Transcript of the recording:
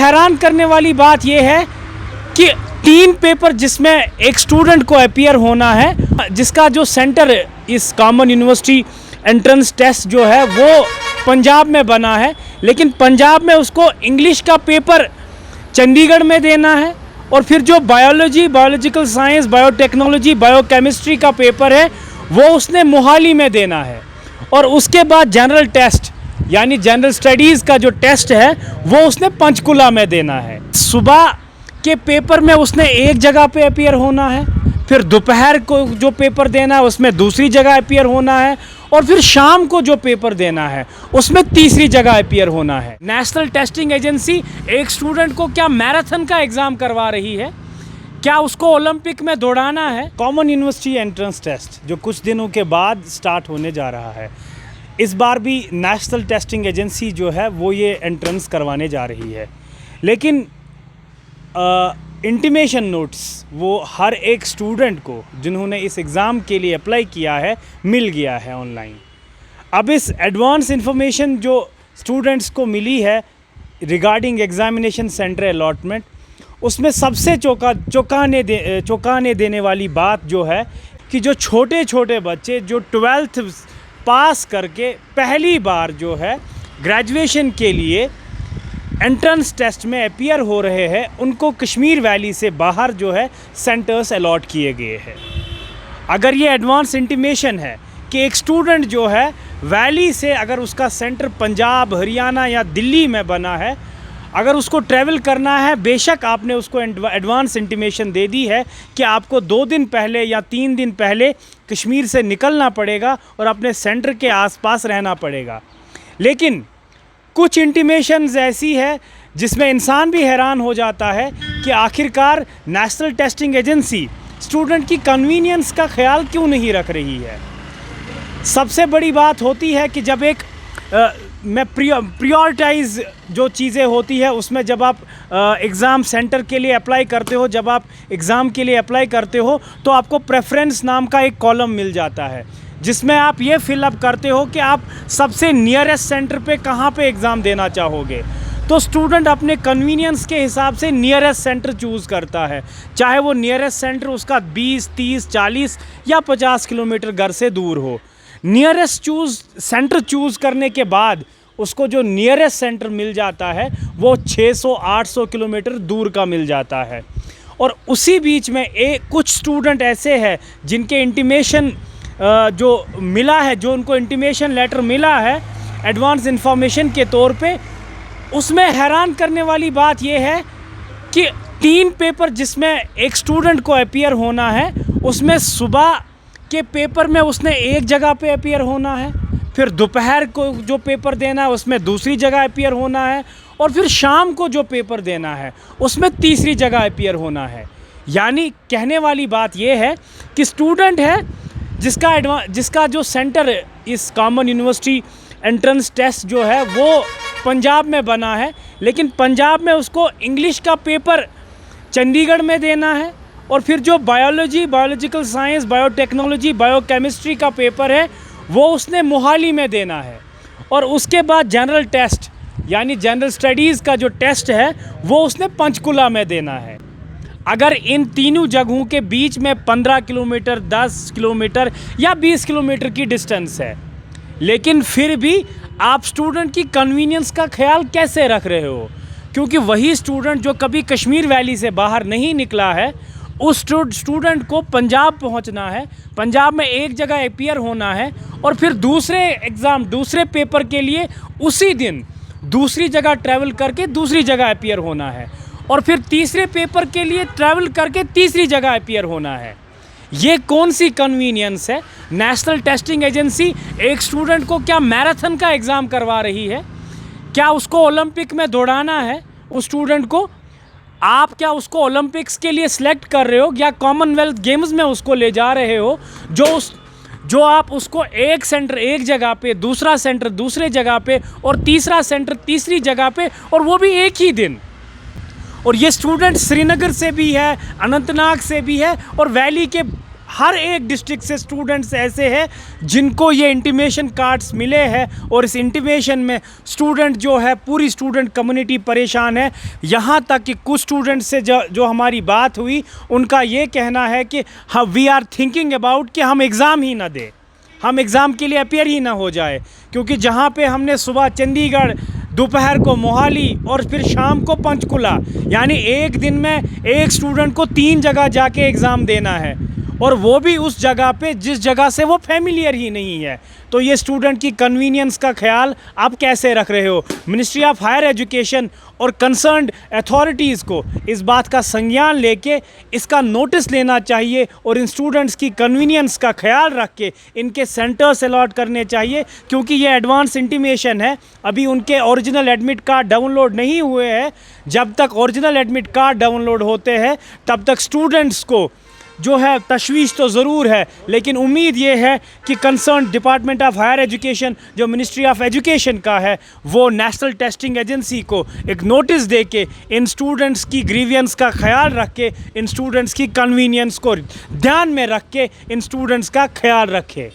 हैरान करने वाली बात यह है कि 3 पेपर जिसमें एक स्टूडेंट को अपीयर होना है, जिसका जो सेंटर इस कॉमन यूनिवर्सिटी एंट्रेंस टेस्ट जो है वो पंजाब में बना है, लेकिन पंजाब में उसको इंग्लिश का पेपर चंडीगढ़ में देना है और फिर जो biology, biological science, biotechnology, biochemistry का पेपर है वो उसने मोहाली में देना है। और उसके बाद जनरल टेस्ट यानी जनरल स्टडीज़ का जो टेस्ट है वो उसने पंचकुला में देना है। सुबह के पेपर में उसने एक जगह पे अपीयर होना है, फिर दोपहर को जो पेपर देना है उसमें दूसरी जगह अपीयर होना है, और फिर शाम को जो पेपर देना है उसमें तीसरी जगह अपीयर होना है। नेशनल टेस्टिंग एजेंसी एक स्टूडेंट को क्या मैराथन का एग्ज़ाम करवा रही है, क्या उसको ओलंपिक में दौड़ाना है? कॉमन यूनिवर्सिटी एंट्रेंस टेस्ट जो कुछ दिनों के बाद स्टार्ट होने जा रहा है, इस बार भी नेशनल टेस्टिंग एजेंसी जो है वो ये एंट्रेंस करवाने जा रही है, लेकिन इंटीमेशन नोट्स वो हर एक स्टूडेंट को जिन्होंने इस एग्ज़ाम के लिए अप्लाई किया है मिल गया है ऑनलाइन। अब इस एडवांस इंफॉर्मेशन जो स्टूडेंट्स को मिली है रिगार्डिंग एग्ज़ामिनेशन सेंटर अलॉटमेंट, उसमें सबसे चौंकाने देने वाली बात जो है कि जो छोटे छोटे बच्चे जो 12th पास करके पहली बार जो है ग्रेजुएशन के लिए एंट्रेंस टेस्ट में अपीयर हो रहे हैं, उनको कश्मीर वैली से बाहर जो है सेंटर्स अलॉट किए गए हैं। अगर ये एडवांस इंटीमेशन है कि एक स्टूडेंट जो है वैली से अगर उसका सेंटर पंजाब, हरियाणा या दिल्ली में बना है, अगर उसको ट्रैवल करना है, बेशक आपने उसको एडवांस इंटीमेशन दे दी है कि आपको 2 दिन पहले या 3 दिन पहले कश्मीर से निकलना पड़ेगा और अपने सेंटर के आसपास रहना पड़ेगा, लेकिन कुछ इंटीमेशंस ऐसी है जिसमें इंसान भी हैरान हो जाता है कि आखिरकार नेशनल टेस्टिंग एजेंसी स्टूडेंट की कन्वीनियंस का ख्याल क्यों नहीं रख रही है। सबसे बड़ी बात होती है कि जब एक प्रियोरिटाइज जो चीज़ें होती है उसमें जब आप एग्ज़ाम सेंटर के लिए अप्लाई करते हो, जब आप एग्ज़ाम के लिए अप्लाई करते हो तो आपको प्रेफरेंस नाम का एक कॉलम मिल जाता है जिसमें आप ये फिलअप करते हो कि आप सबसे नियरेस्ट सेंटर पे कहाँ पे एग्ज़ाम देना चाहोगे। तो स्टूडेंट अपने कन्वीनियंस के हिसाब से नियरेस्ट सेंटर चूज़ करता है, चाहे वो नियरेस्ट सेंटर उसका 20, 30, 40 या 50 किलोमीटर घर से दूर हो। नियरेस्ट सेंटर चूज़ करने के बाद उसको जो नियरेस्ट सेंटर मिल जाता है वो 600-800 किलोमीटर दूर का मिल जाता है। और उसी बीच में कुछ स्टूडेंट ऐसे हैं जिनके इंटीमेशन जो मिला है, जो उनको इंटीमेशन लेटर मिला है एडवांस इंफॉर्मेशन के तौर पे, उसमें हैरान करने वाली बात यह है कि 3 पेपर जिसमें एक स्टूडेंट को अपीयर होना है, उसमें सुबह के पेपर में उसने एक जगह पे अपीयर होना है, फिर दोपहर को जो पेपर देना है उसमें दूसरी जगह अपीयर होना है, और फिर शाम को जो पेपर देना है उसमें तीसरी जगह अपीयर होना है। यानी कहने वाली बात यह है कि स्टूडेंट है जिसका जो सेंटर इस कॉमन यूनिवर्सिटी एंट्रेंस टेस्ट जो है वो पंजाब में बना है, लेकिन पंजाब में उसको इंग्लिश का पेपर चंडीगढ़ में देना है, और फिर जो biology, biological science, biotechnology, biochemistry का पेपर है वो उसने मोहाली में देना है। और उसके बाद जनरल टेस्ट यानी जनरल स्टडीज़ का जो टेस्ट है वो उसने पंचकुला में देना है। अगर इन तीनों जगहों के बीच में 15 किलोमीटर, 10 किलोमीटर या 20 किलोमीटर की डिस्टेंस है, लेकिन फिर भी आप स्टूडेंट की कन्वीनियंस का ख्याल कैसे रख रहे हो? क्योंकि वही स्टूडेंट जो कभी कश्मीर वैली से बाहर नहीं निकला है, उस स्टूडेंट को पंजाब पहुंचना है, पंजाब में एक जगह अपीयर होना है, और फिर दूसरे पेपर के लिए उसी दिन दूसरी जगह ट्रैवल करके दूसरी जगह अपीयर होना है, और फिर तीसरे पेपर के लिए ट्रैवल करके तीसरी जगह अपीयर होना है। ये कौन सी कन्वीनियंस है? नेशनल टेस्टिंग एजेंसी एक स्टूडेंट को क्या मैराथन का एग्ज़ाम करवा रही है? क्या उसको ओलंपिक में दौड़ाना है उस स्टूडेंट को? आप क्या उसको ओलंपिक्स के लिए सिलेक्ट कर रहे हो या कॉमनवेल्थ गेम्स में उसको ले जा रहे हो, जो आप उसको एक सेंटर एक जगह पे, दूसरा सेंटर दूसरे जगह पे, और तीसरा सेंटर तीसरी जगह पे, और वो भी एक ही दिन। और ये स्टूडेंट श्रीनगर से भी है, अनंतनाग से भी है, और वैली के हर एक डिस्ट्रिक्ट से स्टूडेंट्स ऐसे हैं जिनको ये इंटीमेशन कार्ड्स मिले हैं और इस इंटीमेशन में स्टूडेंट जो है, पूरी स्टूडेंट कम्युनिटी परेशान है। यहाँ तक कि कुछ स्टूडेंट से जो हमारी बात हुई, उनका ये कहना है कि हाँ, वी आर थिंकिंग अबाउट कि हम एग्ज़ाम ही ना दें, हम एग्ज़ाम के लिए अपियर ही ना हो जाए, क्योंकि जहाँ पे हमने सुबह चंडीगढ़, दोपहर को मोहाली और फिर शाम को पंचकुला, यानी एक दिन में एक स्टूडेंट को 3 जगह जाके एग्ज़ाम देना है, और वो भी उस जगह पे जिस जगह से वो फेमिलियर ही नहीं है। तो ये स्टूडेंट की कन्वीनियंस का ख्याल आप कैसे रख रहे हो? मिनिस्ट्री ऑफ हायर एजुकेशन और कंसर्न्ड अथॉरिटीज़ को इस बात का संज्ञान लेके इसका नोटिस लेना चाहिए और इन स्टूडेंट्स की कन्वीनियंस का ख्याल रख के इनके सेंटर्स अलॉट करने चाहिए, क्योंकि ये एडवांस इंटीमेशन है, अभी उनके ओरिजिनल एडमिट कार्ड डाउनलोड नहीं हुए हैं। जब तक ओरिजिनल एडमिट कार्ड डाउनलोड होते हैं तब तक स्टूडेंट्स को जो है तशवीश तो ज़रूर है, लेकिन उम्मीद ये है कि concern department of higher education जो मिनिस्ट्री ऑफ एजुकेशन का है, वो नेशनल टेस्टिंग एजेंसी को एक नोटिस दे के इन स्टूडेंट्स की ग्रीवियंस का ख्याल रख के, इन स्टूडेंट्स की कन्वीनियंस को ध्यान में रख के इन स्टूडेंट्स का ख्याल रखे।